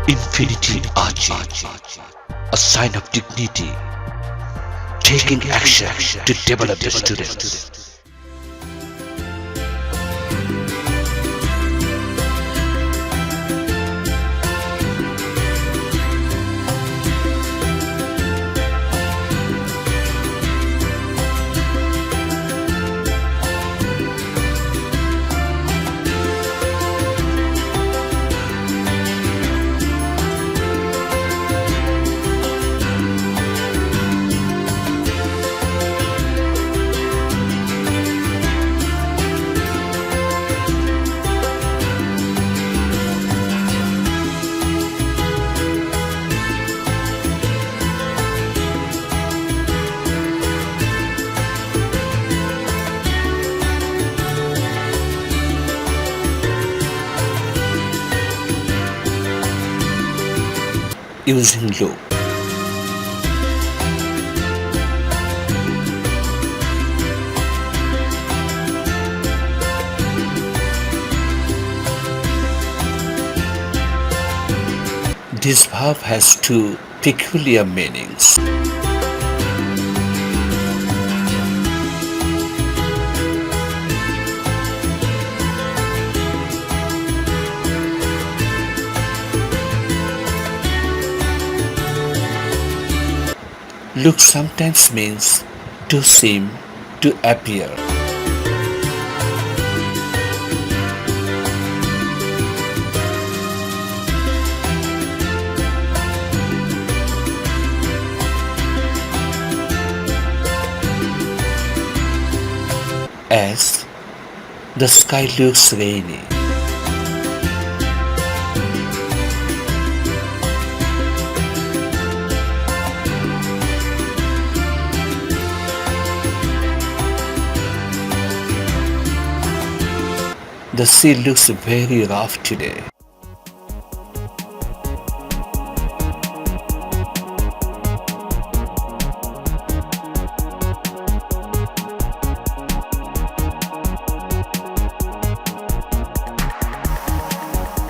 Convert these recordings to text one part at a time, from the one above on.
Infinity Ahzee, a sign of dignity, taking action to develop the students. Using loop. This verb has two peculiar meanings. Look sometimes means to seem, to appear. As the sky looks rainy. The sea looks very rough today.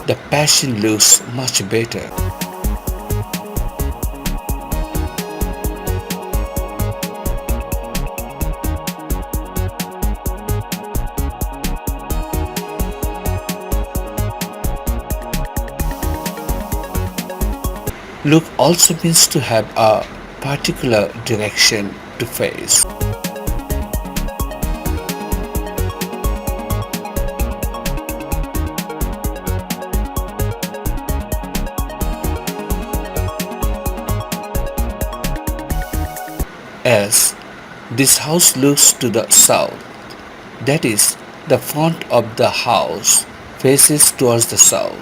The passion looks much better. Look also means to have a particular direction to face. As this house looks to the south, that is, the front of the house faces towards the south.